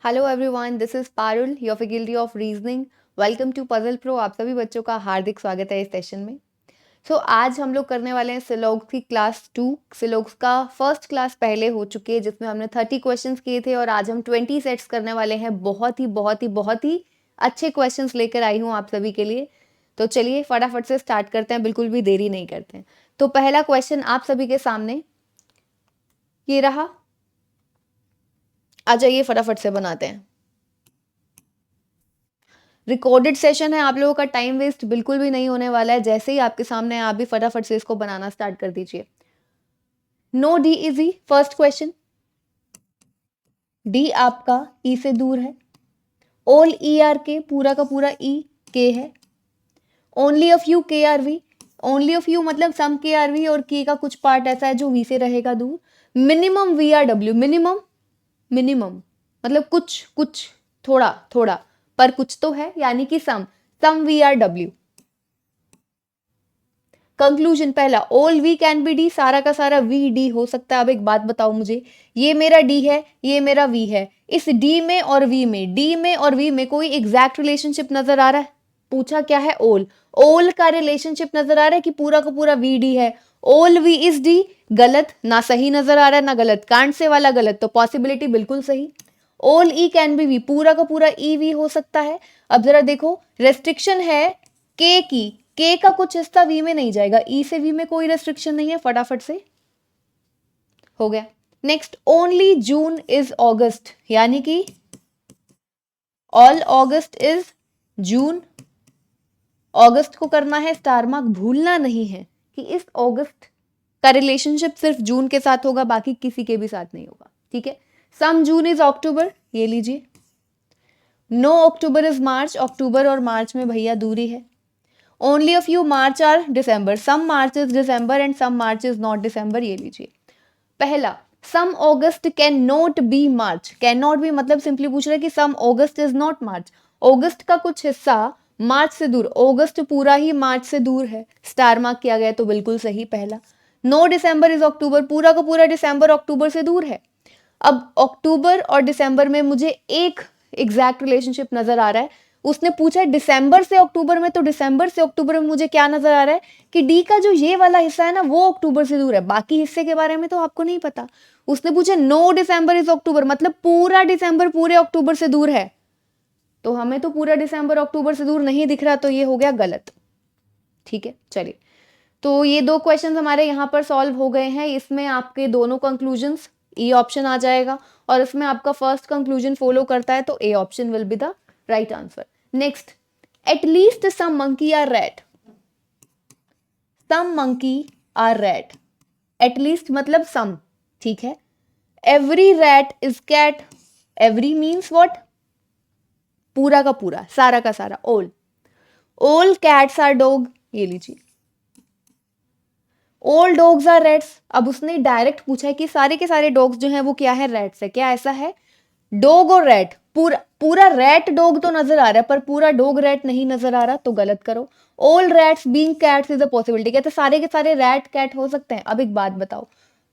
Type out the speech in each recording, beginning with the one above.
Hello everyone, this is Parul, your faculty of reasoning. Welcome to puzzle pro. आप सभी बच्चों का हार्दिक स्वागत है इस सेशन में। आज हम लोग करने वाले हैं सिलोग्स की क्लास 2। सिलोग्स का फर्स्ट क्लास पहले हो चुकी है जिसमें हमने 30 क्वेश्चंस किए थे और आज हम 20 सेट्स करने वाले हैं। बहुत ही अच्छे क्वेश्चंस लेकर आई हूँ आप सभी के लिए। तो चलिए फटाफट से स्टार्ट करते हैं, बिल्कुल भी देरी नहीं करते हैं। तो पहला क्वेश्चन आप सभी के सामने ये रहा। आ जाइए फटाफट से बनाते हैं। रिकॉर्डेड सेशन है, आप लोगों का टाइम वेस्ट बिल्कुल भी नहीं होने वाला है। जैसे ही आपके सामने है, आप भी फटाफट से इसको बनाना स्टार्ट कर दीजिए। No D is E, first question. D आपका ई से दूर है। ऑल ई आर के, पूरा का पूरा ई के है। Only of you K are V, only of you मतलब सम के आर वी और के का कुछ पार्ट ऐसा है जो वी से रहेगा दूर। Minimum V are W, minimum minimum मतलब कुछ कुछ, थोड़ा थोड़ा, पर कुछ तो है, यानी कि some V are W. Conclusion पहला, all V can be D, सारा का सारा वी डी हो सकता है। अब एक बात बताओ मुझे, ये मेरा डी है, ये मेरा वी है, इस डी में और वी में, डी में और वी में कोई एग्जैक्ट रिलेशनशिप नजर आ रहा है? पूछा क्या है? ऑल। ऑल का रिलेशनशिप नजर आ रहा है कि पूरा का पूरा वी डी है? ऑल वी इज डी, गलत, ना सही नजर आ रहा है ना गलत, कांट से वाला गलत, तो पॉसिबिलिटी बिल्कुल सही। All E can be V, पूरा का पूरा ई वी हो सकता है। अब जरा देखो, रेस्ट्रिक्शन है के की, के का कुछ हिस्सा वी में नहीं जाएगा, ई से वी में कोई रेस्ट्रिक्शन नहीं है, फटाफट से हो गया। नेक्स्ट, ओनली जून इज अगस्त, यानी कि ऑल अगस्त इज जून। अगस्त को करना है स्टार मार्क, भूलना नहीं है कि इस अगस्त का रिलेशनशिप सिर्फ जून के साथ होगा, बाकी किसी के भी साथ नहीं होगा। ठीक है। सम जून इज अक्टूबर, ये लीजिए। नो अक्टूबर इज मार्च, अक्टूबर और मार्च में भैया दूरी है। Only of you March are December, some March is December and some March is not December, ये लीजिए। पहला, some August can not be March, can not be मतलब सिंपली पूछ रहे कि some August is not March, August का कुछ हिस्सा मार्च से दूर, ऑगस्ट पूरा ही मार्च से दूर है, स्टार मार्क किया गया तो बिल्कुल सही पहला। नो डिसंबर इज अक्टूबर, पूरा का पूरा दिसंबर अक्टूबर से दूर है। अब अक्टूबर और दिसंबर में मुझे एक एग्जैक्ट रिलेशनशिप नजर आ रहा है। उसने पूछा है दिसंबर से अक्टूबर में, तो दिसंबर से अक्टूबर में मुझे क्या नजर आ रहा है कि डी का जो ये वाला हिस्सा है ना वो अक्टूबर से दूर है, बाकी हिस्से के बारे में तो आपको नहीं पता। उसने पूछा नो डिसंबर इज अक्टूबर, मतलब पूरा दिसंबर पूरे अक्टूबर से दूर है, तो हमें तो पूरा दिसंबर अक्टूबर से दूर नहीं दिख रहा, तो ये हो गया गलत। ठीक है, चलिए। तो ये दो क्वेश्चन हमारे यहाँ पर सॉल्व हो गए हैं। इसमें आपके दोनों कंक्लूजन्स ई ऑप्शन आ जाएगा और इसमें आपका फर्स्ट कंक्लूजन फॉलो करता है तो A option will be the right answer. Next, at least some monkey are rat, some monkey are rat, at least मतलब सम, ठीक है। Every rat is cat, every means what? पूरा का पूरा, सारा का सारा, ऑल कैट्स आर डॉग, ये लीजिए। ऑल डॉग्स आर रैट्स, अब उसने डायरेक्ट पूछा है कि सारे के सारे डॉग्स जो हैं वो क्या है? रैट्स है। क्या ऐसा है? डॉग और रैट, पूरा पूरा रैट डॉग तो नजर आ रहा है पर पूरा डॉग रैट नहीं नजर आ रहा, तो गलत करो। All rats being cats is a possibility, कहते सारे के सारे रैट कैट हो सकते हैं। अब एक बात बताओ,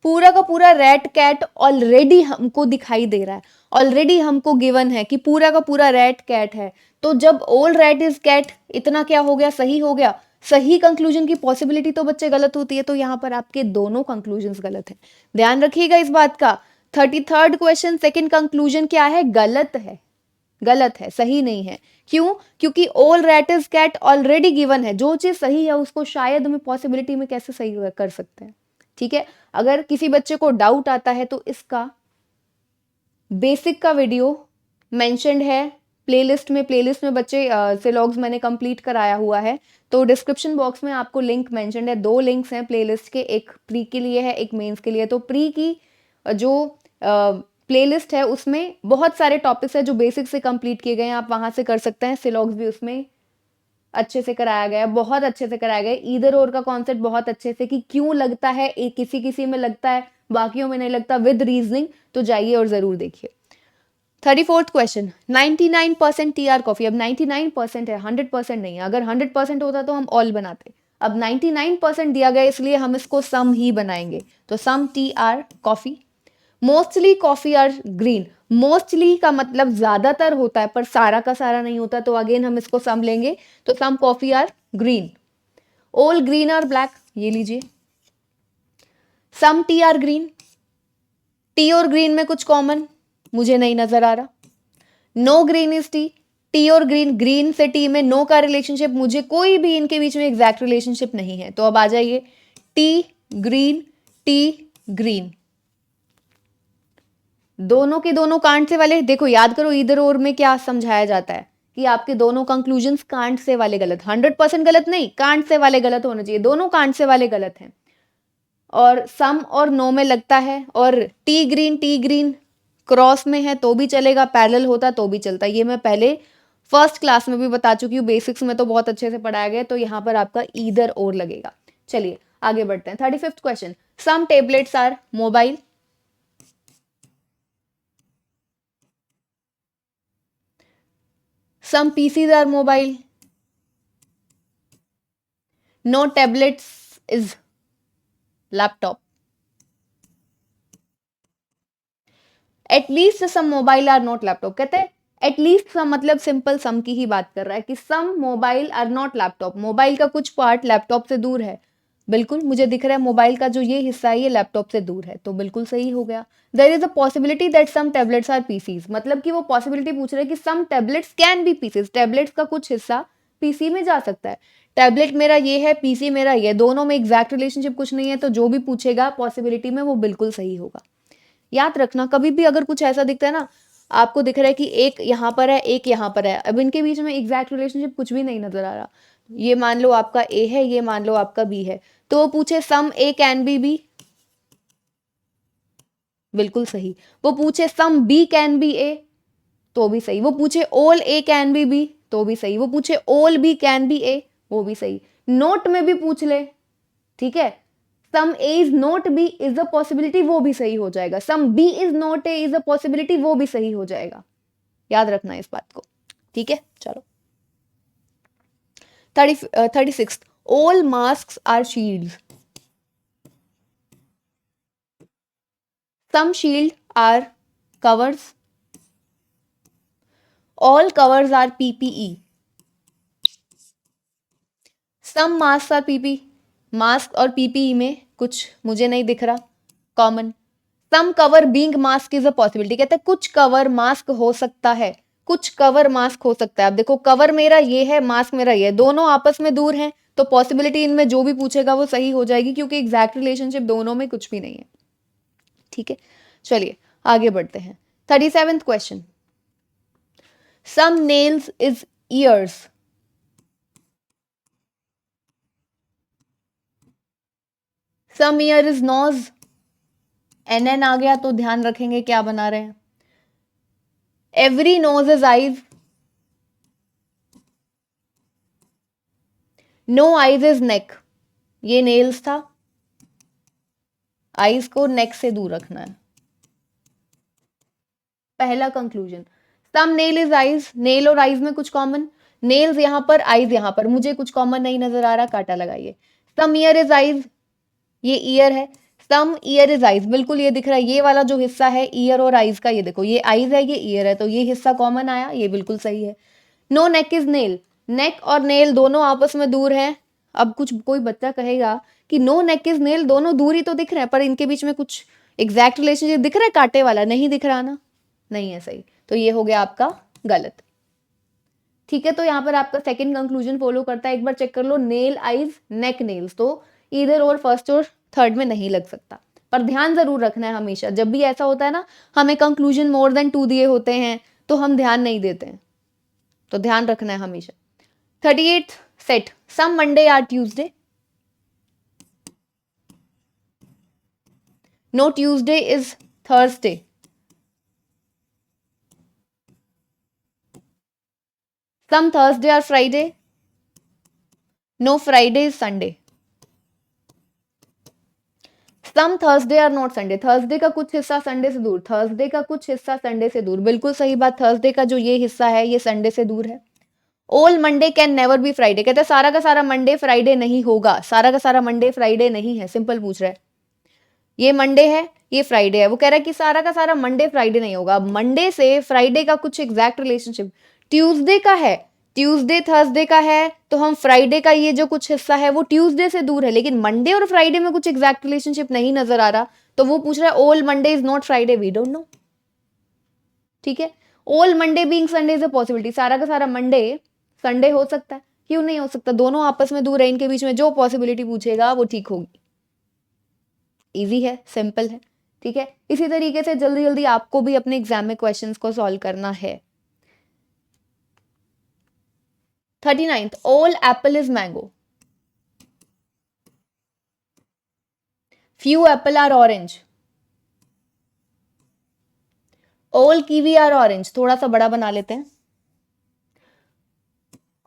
पूरा का पूरा रैट कैट ऑलरेडी हमको दिखाई दे रहा है, ऑलरेडी हमको गिवन है कि पूरा का पूरा रैट कैट है, तो जब ऑल रैट इज कैट, इतना क्या हो गया? सही हो गया। सही कंक्लूजन की पॉसिबिलिटी तो बच्चे गलत होती है, तो यहाँ पर आपके दोनों कंक्लूजन्स गलत हैं, ध्यान रखिएगा इस बात का। 33rd क्वेश्चन सेकंड कंक्लूजन क्या है? गलत है, गलत है, सही नहीं है। क्यों? क्योंकि all rat is cat already given है, जो चीज सही है उसको शायद में पॉसिबिलिटी में कैसे सही कर सकते हैं? ठीक है। अगर किसी बच्चे को डाउट आता है तो इसका बेसिक का वीडियो मेंशन्ड है प्लेलिस्ट में, प्लेलिस्ट में बच्चे सिलॉग्स मैंने कंप्लीट कराया हुआ है, तो डिस्क्रिप्शन बॉक्स में आपको लिंक मेंशन्ड है। दो लिंक्स हैं प्लेलिस्ट के, एक प्री के लिए है, एक मेंस के लिए। तो प्री की जो प्लेलिस्ट है उसमें बहुत सारे टॉपिक्स है जो बेसिक से कंप्लीट किए गए हैं, आप वहां से कर सकते हैं। सिलॉग्स भी उसमें अच्छे से कराया गया है, बहुत अच्छे से कराया गया है। ईदर और का कॉन्सेप्ट बहुत अच्छे से, कि क्यों लगता है किसी किसी में लगता है बाकियों में नहीं लगता, विद रीजनिंग, तो जाइए और जरूर देखिए। 34th क्वेश्चन, 99% टीआर कॉफी, अब 99% है, 100% नहीं है। अगर 100% होता तो हम ऑल बनाते, अब 99% दिया गया इसलिए हम इसको सम ही बनाएंगे, तो some tea are coffee. Mostly coffee are green, mostly का मतलब ज्यादातर होता है, पर सारा का सारा नहीं होता, तो अगेन हम इसको सम लेंगे, तो some coffee are green, all green are black, ये लीजिए। Some tea are green, tea और ग्रीन में कुछ कॉमन मुझे नहीं नजर आ रहा। No green is tea, tea और ग्रीन, ग्रीन से टी में नो का रिलेशनशिप, मुझे कोई भी इनके बीच में एग्जैक्ट रिलेशनशिप नहीं है, तो अब आ जाइए टी ग्रीन, टी ग्रीन, दोनों के दोनों कांट से वाले। देखो याद करो इधर और में क्या समझाया जाता है कि आपके दोनों कंक्लूजन्स कांट से वाले गलत, 100% गलत नहीं, कांट से वाले गलत होने चाहिए, दोनों कांट से वाले गलत हैं। और सम और नो में लगता है, और टी ग्रीन क्रॉस में है तो भी चलेगा, पैरेलल होता तो भी चलता। ये मैं पहले फर्स्ट क्लास में भी बता चुकी हूँ, बेसिक्स में तो बहुत अच्छे से पढ़ाया गया, तो यहाँ पर आपका ईदर और लगेगा। चलिए आगे बढ़ते हैं। 35th question, some tablets are mobile, some PCs are mobile, no tablets is laptop, at least some mobile are not laptop। कहते हैं एटलीस्ट सम मतलब सिंपल सम की ही बात कर रहा है कि some mobile are not laptop, mobile का कुछ पार्ट लैपटॉप से दूर है। बिल्कुल मुझे दिख रहा है मोबाइल का जो ये हिस्सा है ये लैपटॉप से दूर है, तो बिल्कुल सही हो गया। There is a possibility that some tablets are PCs, मतलब कि वो पॉसिबिलिटी पूछ रहे हैं कि some tablets can be PCs, tablets का कुछ हिस्सा पीसी में जा सकता है। टैबलेट मेरा ये है, पीसी मेरा ये, दोनों में एग्जैक्ट रिलेशनशिप कुछ नहीं है, तो जो भी पूछेगा पॉसिबिलिटी में वो बिल्कुल सही होगा। याद रखना कभी भी अगर कुछ ऐसा दिखता है ना, आपको दिख रहा है कि एक यहाँ पर है एक यहाँ पर है, अब इनके बीच में एग्जैक्ट रिलेशनशिप कुछ भी नहीं नजर आ रहा, ये मान लो आपका ए है, ये मान लो आपका बी है, तो वो पूछे some A can be B, बिल्कुल सही। वो पूछे some B can be A, तो भी सही। वो पूछे all A can be B, तो भी सही। वो पूछे all B can be A, वो भी सही। नोट में भी पूछ ले, ठीक है, some A is not B is a possibility, वो भी सही हो जाएगा। Some B is not A is a possibility, वो भी सही हो जाएगा। याद रखना इस बात को, ठीक है। चलो 36, all mask are shields, some shield are covers, all covers are PPE, some mask are PP, mask और पीपीई में कुछ मुझे नहीं दिख रहा common. Some cover being mask is a possibility, कहते हैं कुछ कवर मास्क हो सकता है, कुछ कवर मास्क हो सकता है। अब देखो कवर मेरा ये है, मास्क मेरा ये है, दोनों आपस में दूर हैं, तो पॉसिबिलिटी इनमें जो भी पूछेगा वो सही हो जाएगी, क्योंकि एग्जैक्ट रिलेशनशिप दोनों में कुछ भी नहीं है, ठीक है। चलिए आगे बढ़ते हैं। 37th question, some nails is ears, some ear is nose, एन आ गया तो ध्यान रखेंगे क्या बना रहे हैं। Every nose is eyes, no eyes is neck, ये नेल्स था, आईज को नेक से दूर रखना है। पहला conclusion, some nail is eyes, nail और आईज में कुछ कॉमन, नेल्स यहां पर आईज यहां पर, मुझे कुछ कॉमन नहीं नजर आ रहा, काटा लगाइए। सम ईयर इज आईज, ये ईयर है, सम ईयर इज आईज, बिल्कुल ये दिख रहा है, ये वाला जो हिस्सा है ईयर और आईज का, ये देखो ये आईज है ये ईयर है, तो ये हिस्सा कॉमन आया, ये बिल्कुल सही है। नो नेक इज नेल, नेक और नेल दोनों आपस में दूर हैं। अब कुछ कोई बच्चा कहेगा कि नो नेक इज नेल, दोनों दूर ही तो दिख रहे हैं, पर इनके बीच में कुछ एग्जैक्ट रिलेशनशिप दिख रहा है कांटे वाला, नहीं दिख रहा ना, नहीं है सही, तो ये हो गया आपका गलत, ठीक है। तो यहाँ पर आपका सेकंड कंक्लूजन फॉलो करता है, एक बार चेक कर लो, नेल आईज नेक नेल्स, तो इधर और फर्स्ट और थर्ड में नहीं लग सकता, पर ध्यान जरूर रखना है हमेशा, जब भी ऐसा होता है ना, हमें कंक्लूजन मोर देन 2 दिए होते हैं तो हम ध्यान नहीं देते हैं, तो ध्यान रखना है हमेशा। 38th set, some Monday are Tuesday, no Tuesday is Thursday, some Thursday are Friday, no Friday is Sunday, some Thursday are not Sunday, Thursday का कुछ हिस्सा संडे से दूर, थर्सडे का कुछ हिस्सा संडे से दूर, बिल्कुल सही बात, थर्सडे का जो ये हिस्सा है ये संडे से दूर है। All Monday can never be Friday, कहते हैं सारा का सारा मंडे फ्राइडे नहीं होगा, सारा का सारा मंडे फ्राइडे नहीं है, सिंपल पूछ रहा है, ये मंडे है ये फ्राइडे है। वो कह रहा है कि सारा का सारा मंडे फ्राइडे नहीं होगा। मंडे से फ्राइडे का कुछ एग्जैक्ट रिलेशनशिप ट्यूसडे का है, ट्यूसडे थर्सडे का है, तो हम फ्राइडे का ये जो कुछ हिस्सा है वो ट्यूसडे से दूर है, लेकिन मंडे और फ्राइडे में कुछ एग्जैक्ट रिलेशनशिप नहीं नजर आ रहा, तो वो पूछ रहा है all Monday is not Friday, we don't know. ठीक है, all Monday being Sunday is a possibility, सारा का सारा मंडे संडे हो सकता है, क्यों नहीं हो सकता, दोनों आपस में दूर है, इनके बीच में जो पॉसिबिलिटी पूछेगा वो ठीक होगी। इजी है, सिंपल है। ठीक है, इसी तरीके से जल्दी जल्दी आपको भी अपने एग्जाम में क्वेश्चंस को सॉल्व करना है। 39th, all apple is mango, few apple are orange, all kiwi are orange, थोड़ा सा बड़ा बना लेते हैं,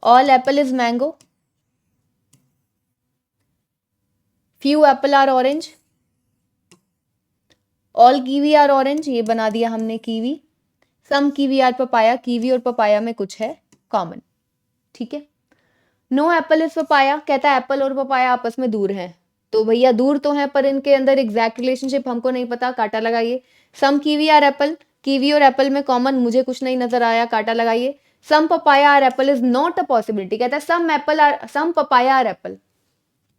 all apple is mango, few apple are orange, all kiwi are orange, ये बना दिया हमने kiwi, some kiwi are papaya, kiwi और पपाया में कुछ है कॉमन। ठीक है, नो एप्पल इज पपाया, कहता है एप्पल और पपाया आपस में दूर हैं, तो भैया दूर तो हैं पर इनके अंदर एग्जैक्ट रिलेशनशिप हमको नहीं पता, काटा लगाइए। Some kiwi are apple, kiwi और एप्पल में कॉमन मुझे कुछ नहीं नजर आया, काटा लगाइए। Some papaya are apple is not a possibility, कहता है some papaya are apple,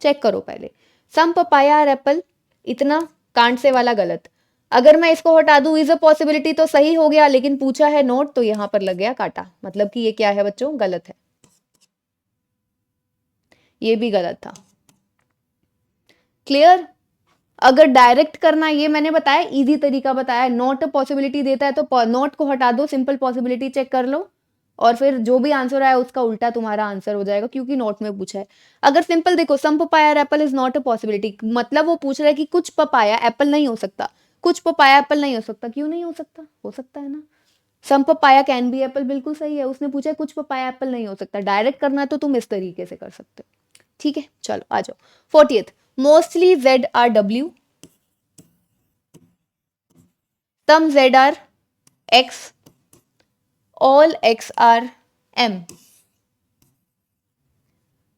check करो पहले, सम पपाया आर एप्पल, इतना कांट से वाला गलत, अगर मैं इसको हटा दूं इज अ पॉसिबिलिटी तो सही हो गया, लेकिन पूछा है नोट तो यहां पर लग गया काटा, मतलब कि ये क्या है बच्चों, गलत है, ये भी गलत था। क्लियर, अगर डायरेक्ट करना, ये मैंने बताया इजी तरीका बताया, नॉट पॉसिबिलिटी देता है तो नॉट को हटा दो, सिंपल पॉसिबिलिटी चेक कर लो, और फिर जो भी आंसर आया उसका उल्टा तुम्हारा आंसर हो जाएगा, क्योंकि नोट में पूछा है। अगर सिंपल देखो, some papaya apple is not a possibility, मतलब वो पूछ रहा है कि कुछ पपाया एप्पल नहीं हो सकता, कुछ पपाया एप्पल नहीं हो सकता, क्यों नहीं हो सकता है ना, सम पपाया कैन बी एप्पल, बिल्कुल सही है, उसने पूछा कुछ पपाया एप्पल नहीं हो सकता, डायरेक्ट करना है तो तुम इस तरीके से कर सकते हो। ठीक है, चलो आ जाओ। 40th, mostly Z R W, some z are x, all x are m,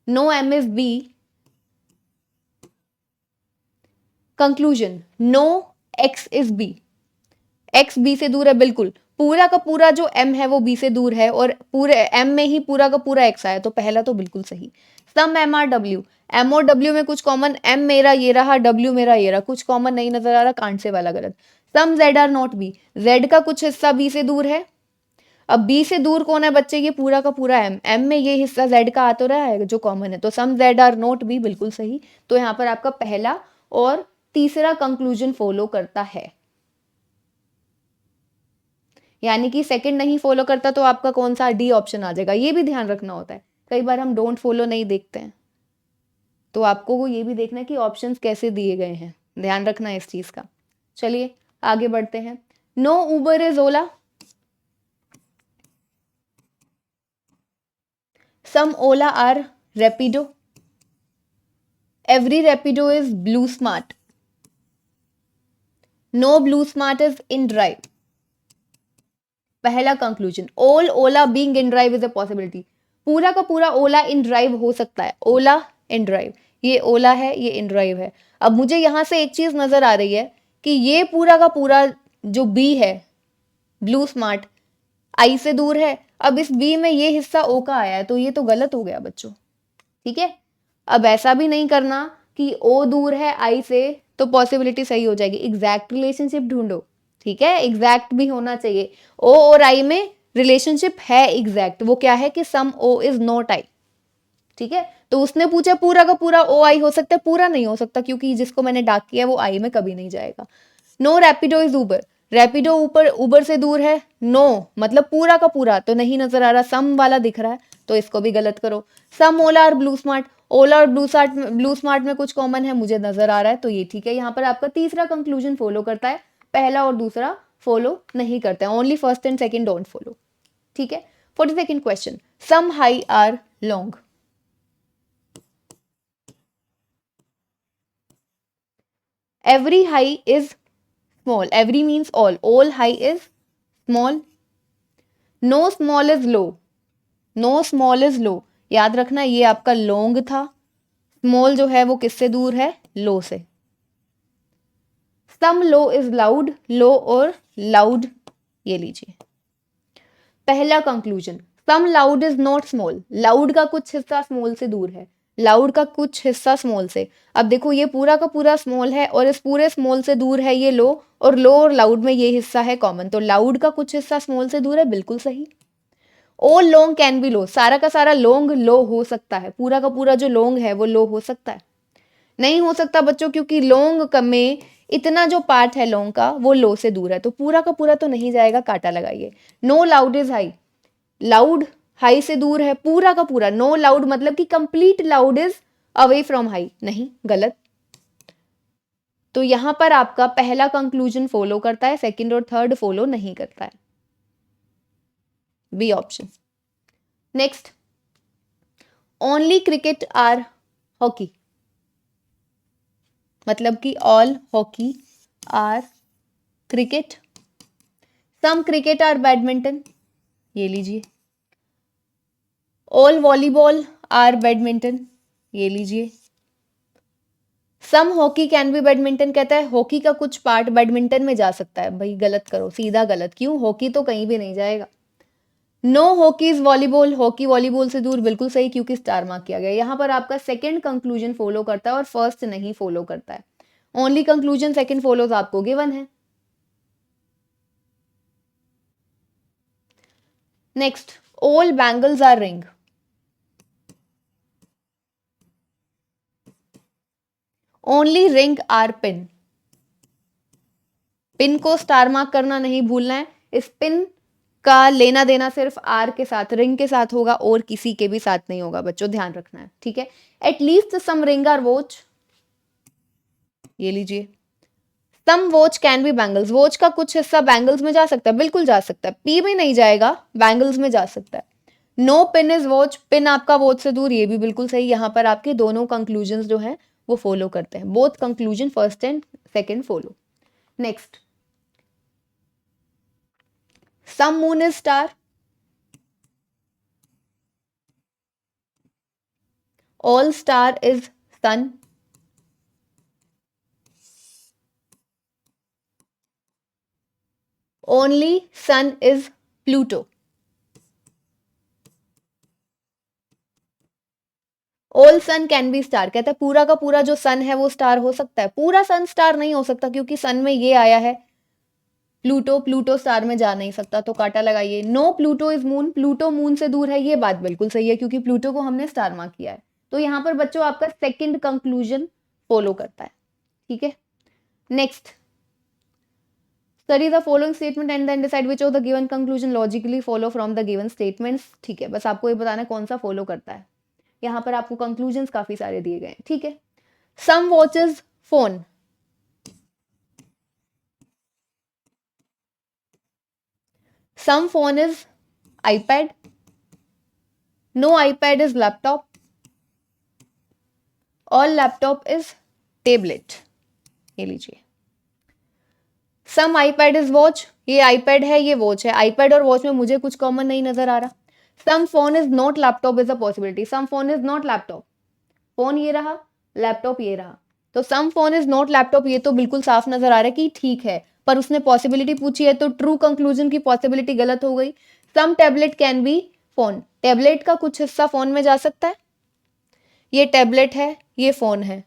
no m is b, conclusion no x is b, x b से दूर है, बिल्कुल पूरा का पूरा जो m है वो b से दूर है, और पूरे m में ही पूरा का पूरा x आया, तो पहला तो बिल्कुल सही। सम m r w, m और w में कुछ कॉमन, m मेरा ये रहा, w मेरा ये रहा, कुछ कॉमन नहीं नजर आ रहा, कांट से वाला गलत। Some z are not b, z का कुछ हिस्सा b से दूर है, अब b से दूर कौन है बच्चे, ये पूरा का पूरा m में ये हिस्सा z का आ तो रहा है जो कॉमन है, तो सम z आर नॉट b, बिल्कुल सही। तो यहाँ पर आपका पहला और तीसरा कंक्लूजन फॉलो करता है, यानी कि सेकंड नहीं फॉलो करता तो आपका कौन सा डी ऑप्शन आ जाएगा, ये भी ध्यान रखना होता है, कई बार हम डोंट फॉलो नहीं देखते हैं, तो आपको ये भी देखना है कि ऑप्शंस कैसे दिए गए हैं, ध्यान रखना है इस चीज का। चलिए आगे बढ़ते हैं। No Uber is Ola, some Ola are Rapido, every Rapido is BluSmart, no BluSmart is InDrive. पहला conclusion, all Ola being InDrive is a possibility, पूरा का पूरा ओला इन ड्राइव हो सकता है, ओला इन ड्राइव, ये ओला है ये इन ड्राइव है। अब मुझे यहां से एक चीज नजर आ रही है कि ये पूरा का पूरा जो बी है ब्लू स्मार्ट आई से दूर है, अब इस बी में ये हिस्सा ओ का आया है, तो ये तो गलत हो गया बच्चों। ठीक है, अब ऐसा भी नहीं करना कि ओ दूर है आई से तो पॉसिबिलिटी सही हो जाएगी, एग्जैक्ट रिलेशनशिप ढूंढो। ठीक है, एग्जैक्ट भी होना चाहिए, ओ और आई में रिलेशनशिप है एग्जैक्ट, वो क्या है कि सम ओ इज नॉट आई। ठीक है, तो उसने पूछा पूरा का पूरा ओ आई हो सकता है, पूरा नहीं हो सकता क्योंकि जिसको मैंने डाक किया वो आई में कभी नहीं जाएगा। नो रैपिडो इज उबर, रैपिडो ऊपर उबर से दूर है, नो मतलब पूरा का पूरा तो नहीं नजर आ रहा, सम वाला दिख रहा है, तो इसको भी गलत करो। सम ओला और ब्लू स्मार्ट, ओला और ब्लू स्मार्ट में कुछ कॉमन है मुझे नजर आ रहा है, तो ये ठीक है। यहाँ पर आपका तीसरा कंक्लूजन फॉलो करता है, पहला और दूसरा फॉलो नहीं करते हैं, only first and second don't follow. ठीक है, 42nd question, some high are long, every high is small, every means all high is small, no small is low, no small is low, याद रखना ये आपका long था, small जो है वो किससे दूर है, लो से। सम लो इज लाउड, लो और लाउड, ये लीजिए पहला conclusion. Some loud is not small, loud का कुछ हिस्सा स्मॉल से दूर है, लाउड का कुछ हिस्सा स्मॉल से। अब देखो ये पूरा का पूरा स्मॉल है और इस पूरे स्मॉल से दूर है ये लो, और लो और लाउड में ये हिस्सा है कॉमन, तो लाउड का कुछ हिस्सा स्मॉल से दूर है, बिल्कुल सही। ऑल लॉन्ग कैन बी लो, सारा का सारा लॉन्ग लो हो सकता है, पूरा का पूरा जो लॉन्ग है वो लो हो सकता है? नहीं हो सकता बच्चों, क्योंकि लॉन्ग में इतना जो पार्ट है लॉन्ग का वो लो से दूर है, तो पूरा का पूरा तो नहीं जाएगा, काटा लगाइए। No loud is high, loud high से दूर है, पूरा का पूरा। नो लाउड मतलब कि complete loud is away from high, नहीं, गलत। तो यहां पर आपका पहला कंक्लूजन फॉलो करता है, सेकंड और थर्ड फॉलो नहीं करता है, B option. Next, only cricket are hockey, मतलब कि all hockey are cricket, some cricket are badminton, ये लीजिए। ऑल वॉलीबॉल आर बैडमिंटन, ये लीजिए। Some hockey can be badminton, कहता है हॉकी का कुछ पार्ट बैडमिंटन में जा सकता है, भाई गलत करो, सीधा गलत, क्यों, हॉकी तो कहीं भी नहीं जाएगा। No hockey is volleyball, hockey volleyball से दूर, बिल्कुल सही, क्योंकि स्टार मार्क किया गया। यहां पर आपका सेकंड कंक्लूजन फॉलो करता है और फर्स्ट नहीं फॉलो करता है, ओनली कंक्लूजन सेकंड फॉलोज आपको गिवन है। Next, all bangles are ring, only ring are pin, pin को स्टार मार्क करना नहीं भूलना है, इस पिन का लेना देना सिर्फ आर के साथ, रिंग के साथ होगा और किसी के भी साथ नहीं होगा बच्चों, ध्यान रखना है, ठीक है। At least some ring are watch, ये लीजिए। Some watch can be bangles, watch का कुछ हिस्सा बैंगल्स में जा सकता है, बिल्कुल जा सकता है, पी में नहीं जाएगा, बैंगल्स में जा सकता है। No pin is watch, pin आपका वॉच से दूर, ये भी बिल्कुल सही। यहां पर आपके दोनों कंक्लूजन जो है वो फॉलो करते हैं, both conclusion first and second follow. Next, some moon is star, all star is sun, only sun is Pluto, all sun can be star, कहता है पूरा का पूरा जो सन है वो स्टार हो सकता है, पूरा सन स्टार नहीं हो सकता, क्योंकि सन में ये आया है प्लूटो, प्लूटो स्टार में जा नहीं सकता, तो काटा लगाइए। No Pluto is moon, Pluto moon से दूर है, ये बात बिल्कुल सही है, क्योंकि प्लूटो को हमने स्टार मार्क किया है, तो यहां पर बच्चों आपका सेकंड कंक्लूजन फॉलो करता है, ठीक है। Next, study the following statement and then decide which of the given conclusion logically follow from the given statements, ठीक है, बस आपको ये बताना है कौन सा फॉलो करता है। यहाँ पर आपको कंक्लूजन्स काफी सारे दिए गए हैं, ठीक है। Some watches phone, some phone is iPad, no iPad is laptop, all laptop is tablet, ये लीजिए। सम आईपैड इज वॉच, ये आईपैड है ये वॉच है, आईपैड और वॉच में मुझे कुछ कॉमन नहीं नजर आ रहा। Some phone is not laptop is a possibility, some phone is not laptop, phone ये रहा, लैपटॉप ये रहा, तो some phone is not laptop, ये तो बिल्कुल साफ नजर आ रहा है कि ठीक है, पर उसने पॉसिबिलिटी पूछी है तो ट्रू कंक्लूजन की पॉसिबिलिटी गलत हो गई। Some tablet can be phone, tablet का कुछ हिस्सा फोन में जा सकता है, ये टैबलेट है ये फोन है,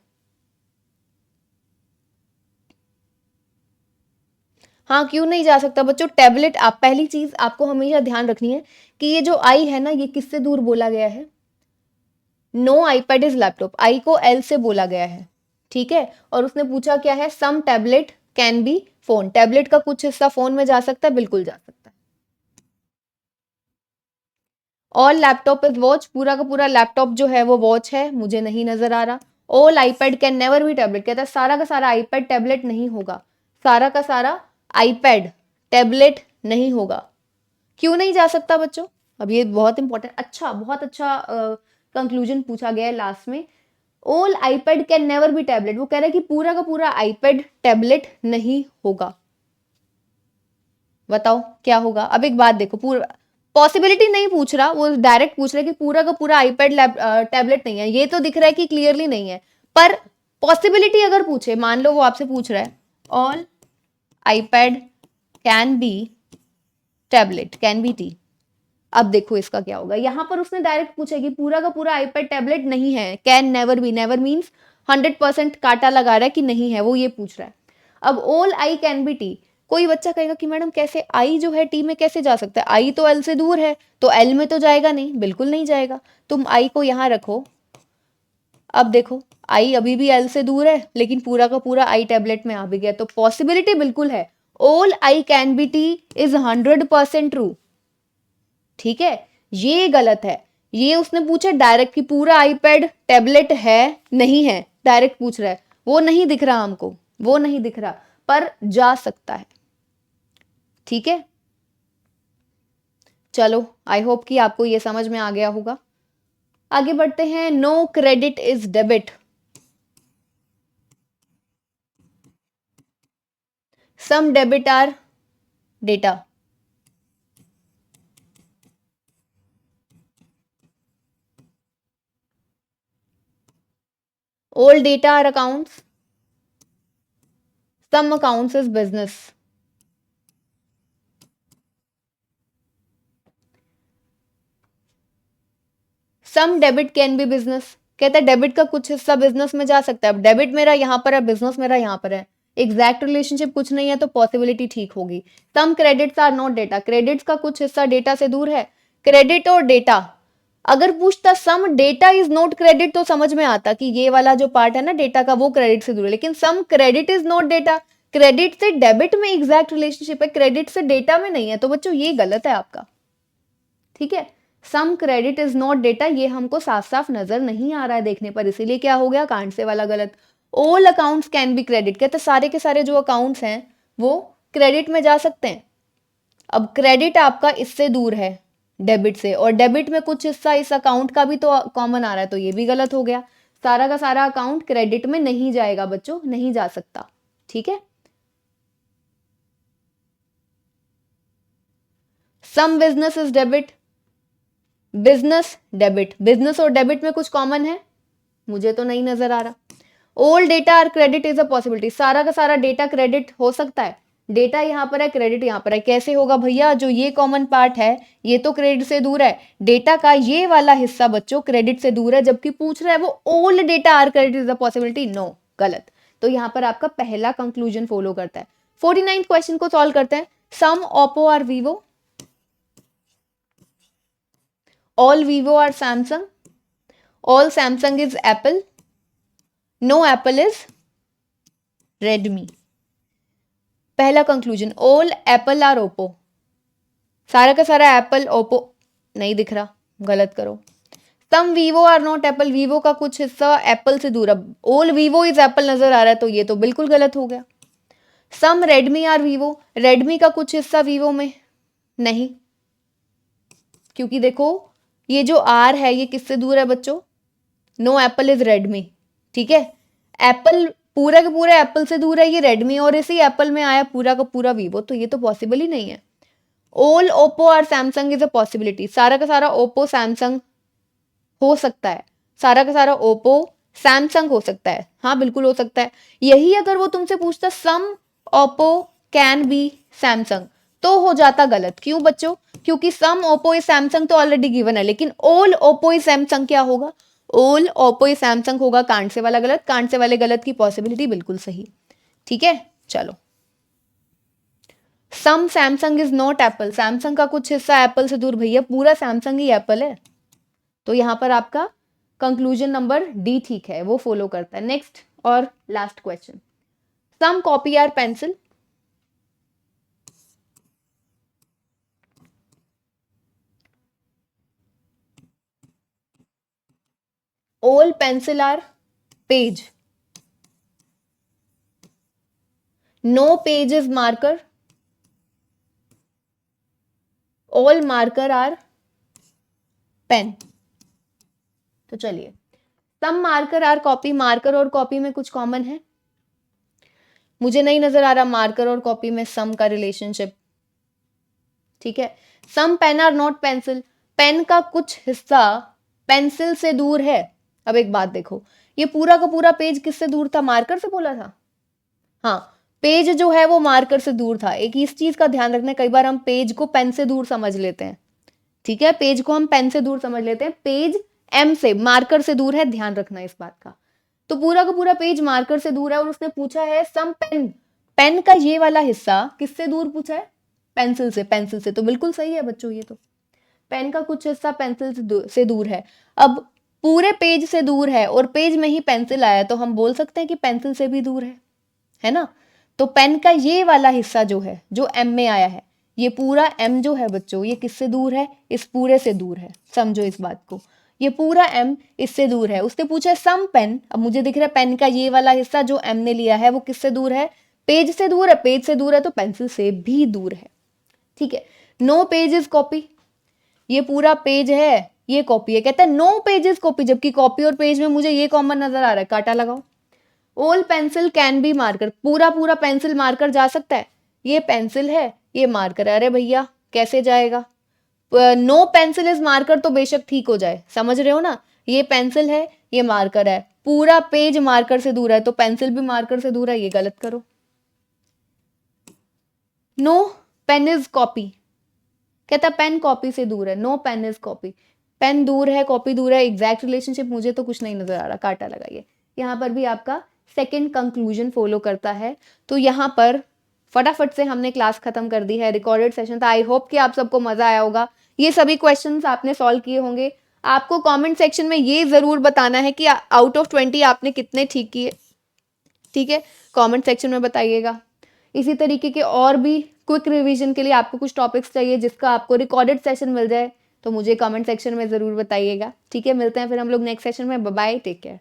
हाँ क्यों नहीं जा सकता बच्चों, टैबलेट, आप पहली चीज आपको हमेशा ध्यान रखनी है कि ये जो आई है ना ये किससे दूर बोला गया है, नो आईपैड इज लैपटॉप, आई को एल से बोला गया है, ठीक है, और उसने पूछा क्या है, some tablet can be phone, tablet का कुछ हिस्सा फोन में जा सकता है, बिल्कुल जा सकता है। ऑल लैपटॉप इज वॉच, पूरा का पूरा लैपटॉप जो है वो वॉच है, मुझे नहीं नजर आ रहा। All iPad can never be tablet, कहता है सारा का सारा आईपैड टैबलेट नहीं होगा, सारा का सारा आईपैड टैबलेट नहीं होगा, क्यों नहीं जा सकता बच्चों, अब ये बहुत इंपॉर्टेंट, अच्छा बहुत अच्छा कंक्लूजन पूछा गया है लास्ट में। All iPad can never be tablet, वो कह रहा है कि पूरा का पूरा आईपैड टैबलेट नहीं होगा, बताओ क्या होगा। अब एक बात देखो, पूरा पॉसिबिलिटी नहीं पूछ रहा, वो डायरेक्ट पूछ रहा है कि पूरा का पूरा आईपैड टैबलेट नहीं है, ये तो दिख रहा है कि क्लियरली नहीं है, पर पॉसिबिलिटी अगर पूछे, मान लो वो आपसे पूछ रहा है all iPad can be tablet, can B T. अब देखो इसका क्या होगा, यहां पर उसने डायरेक्ट पूछा कि पूरा का पूरा आईपैड टैबलेट नहीं है, can never be, never means 100% काटा लगा रहा है कि नहीं है, वो ये पूछ रहा है। अब all I can be T, कोई बच्चा कहेगा कि मैडम कैसे आई जो है टी में कैसे जा सकता है, आई तो एल से दूर है, तो एल में तो जाएगा नहीं, बिल्कुल नहीं जाएगा। तुम आई को यहां रखो, अब देखो आई अभी भी एल से दूर है, लेकिन पूरा का पूरा आई टैबलेट में आ भी गया, तो पॉसिबिलिटी बिल्कुल है, all I can be T is 100% true. ठीक है, ये गलत है। ये उसने पूछा डायरेक्ट कि पूरा आईपैड टैबलेट है नहीं है, डायरेक्ट पूछ रहा है, वो नहीं दिख रहा हमको, वो नहीं दिख रहा, पर जा सकता है। ठीक है, चलो आई होप कि आपको ये समझ में आ गया होगा। आगे बढ़ते हैं। No credit is debit. Some debit are data, all data are accounts, some accounts is business। Some debit can be business, कहता है डेबिट का कुछ हिस्सा बिजनेस में जा सकता है। अब डेबिट मेरा यहां पर है, बिजनेस मेरा यहां पर है, एग्जैक्ट रिलेशनशिप कुछ नहीं है, तो पॉसिबिलिटी ठीक होगी। Some credits are not data, credits का कुछ हिस्सा डेटा से दूर है। क्रेडिट और डेटा, अगर पूछता some data is not credit तो समझ में आता कि ये वाला जो पार्ट है ना डेटा का वो क्रेडिट से दूर है, लेकिन some credit is not data, credit से डेबिट में एग्जैक्ट रिलेशनशिप है, क्रेडिट से डेटा में नहीं है, तो बच्चों ये गलत है आपका। ठीक है, some credit is not data, ये हमको साफ साफ नजर नहीं आ रहा है देखने पर, इसीलिए क्या हो गया, कांड से वाला गलत। All accounts can be credit, कहते सारे के सारे जो अकाउंट्स हैं वो क्रेडिट में जा सकते हैं। अब क्रेडिट आपका इससे दूर है डेबिट से, और डेबिट में कुछ हिस्सा इस अकाउंट का भी तो कॉमन आ रहा है, तो ये भी गलत हो गया। सारा का सारा अकाउंट क्रेडिट में नहीं जाएगा बच्चों, नहीं जा सकता। ठीक है, some business is debit, business debit, business और डेबिट में कुछ कॉमन है, मुझे तो नहीं नजर आ रहा। All data are credit is a possibility, सारा का सारा डेटा क्रेडिट हो सकता है, डेटा यहाँ पर है क्रेडिट यहाँ पर है, कैसे होगा भैया, जो ये कॉमन पार्ट है ये तो क्रेडिट से दूर है, डेटा का ये वाला हिस्सा बच्चों क्रेडिट से दूर है, जबकि पूछ रहा है वो all data are credit is a possibility, no, गलत। तो यहाँ पर आपका पहला कंक्लूजन फॉलो करता है। 49 क्वेश्चन को सॉल्व करते हैं। Some Oppo are Vivo, all Vivo are Samsung, all Samsung is Apple, no Apple is Redmi. पहला conclusion, all Apple are Oppo, सारा का सारा एप्पल ओप्पो नहीं दिख रहा, गलत करो। Some Vivo are not Apple, Vivo का कुछ हिस्सा एप्पल से दूर, अब ऑल वीवो इज एप्पल नजर आ रहा है, तो ये तो बिल्कुल गलत हो गया। सम रेडमी आर वीवो, रेडमी का कुछ हिस्सा वीवो में नहीं, क्योंकि देखो ये जो आर है ये किससे दूर है बच्चों, नो एप्पल इज रेडमी। ठीक है, एप्पल पूरा का पूरा एप्पल से दूर है, ये रेडमी, और इसी एप्पल में आया पूरा का पूरा वीवो, तो ये तो पॉसिबल ही नहीं है। ऑल ओप्पो और सैमसंग इज अ पॉसिबिलिटी, सारा का सारा ओप्पो सैमसंग हो सकता है, सारा का सारा ओप्पो सैमसंग हो सकता है, हाँ बिल्कुल हो सकता है। यही अगर वो तुमसे पूछता सम ओप्पो कैन बी सैमसंग तो हो जाता गलत। क्यों बच्चों, क्योंकि सम ओप्पो इज सैमसंग तो ऑलरेडी गिवन है, लेकिन ऑल ओप्पो इज सैमसंग क्या होगा, ऑल ओप्पो इज सैमसंग होगा, कांड से वाला गलत, कांड से वाले गलत की पॉसिबिलिटी बिल्कुल सही। ठीक है, चलो। Some Samsung is not Apple, Samsung का कुछ हिस्सा एप्पल से दूर, भैया पूरा सैमसंग ही एप्पल है, तो यहां पर आपका कंक्लूजन नंबर डी ठीक है, वो फॉलो करता है। नेक्स्ट और last question, some copy are pencil, all pencil are page, no page is marker, all marker are pen. तो चलिए, some marker are copy, marker और कॉपी में कुछ कॉमन है, मुझे नहीं नजर आ रहा मार्कर और कॉपी में सम का रिलेशनशिप। ठीक है, some pen are not pencil, pen का कुछ हिस्सा पेंसिल से दूर है। अब एक बात देखो, ये पूरा का पूरा पेज किससे दूर था, मार्कर से बोला था, हाँ पेज जो है वो मार्कर से दूर था। एक इस चीज का ध्यान रखना, कई बार हम पेज को पेन से दूर समझ लेते हैं, ठीक है, पेज को हम पेन से दूर समझ लेते हैं, पेज एम से मार्कर से दूर है, ध्यान रखना इस बात का। तो पूरा का पूरा पेज मार्कर से दूर है और उसने पूछा है सम पेन, पेन का ये वाला हिस्सा किससे दूर पूछा है, पेंसिल से, पेंसिल से, तो बिल्कुल सही है बच्चों, ये तो पेन का कुछ हिस्सा पेंसिल से दूर है। अब पूरे पेज से दूर है और पेज में ही पेंसिल आया तो हम बोल सकते हैं कि पेंसिल से भी दूर है ना। तो पेन का ये वाला हिस्सा जो है, जो एम में आया है, ये पूरा एम जो है बच्चों, ये किससे दूर है, इस पूरे से दूर है, समझो इस बात को, ये पूरा एम इससे दूर है। उसने पूछा सम पेन, अब मुझे दिख रहा है पेन का ये वाला हिस्सा जो एम ने लिया है वो किससे दूर है, पेज से दूर है, पेज से दूर है तो पेंसिल से भी दूर है, ठीक है। नो पेज इज कॉपी, ये पूरा पेज है, ये कॉपी है, कहता है नो पेज इज कॉपी, जबकि कॉपी और पेज में मुझे ये कॉमन नजर आ रहा है, काटा लगाओ। All pencil can be marker, पूरा पूरा पेंसिल मार्कर जा सकता है, ये पेंसिल है ये मार्कर है, अरे भैया कैसे जाएगा, नो पेंसिल इज मार्कर तो बेशक ठीक हो जाए, समझ रहे हो ना, ये पेंसिल है ये मार्कर है, पूरा पेज मार्कर से दूर है तो पेंसिल भी मार्कर से दूर है, ये गलत करो। नो पेन इज कॉपी, कहता पेन कॉपी से दूर है, no pen is copy, pen दूर है कॉपी दूर है, एग्जैक्ट रिलेशनशिप मुझे तो कुछ नहीं नजर आ रहा, काटा लगाइए। यहाँ पर भी आपका सेकंड कंक्लूजन फॉलो करता है। तो यहाँ पर फटाफट से हमने क्लास खत्म कर दी है, रिकॉर्डेड सेशन था। आई होप कि आप सबको मजा आया होगा, ये सभी क्वेश्चंस आपने सॉल्व किए होंगे। आपको कमेंट सेक्शन में ये जरूर बताना है कि आउट ऑफ 20 आपने कितने ठीक किए, ठीक है, कमेंट सेक्शन में बताइएगा। इसी तरीके के और भी क्विक रिवीजन के लिए आपको कुछ टॉपिक्स चाहिए जिसका आपको रिकॉर्डेड सेशन मिल जाए तो मुझे कमेंट सेक्शन में ज़रूर बताइएगा, ठीक है। मिलते हैं फिर हम लोग नेक्स्ट सेशन में, बाय बाय, टेक केयर।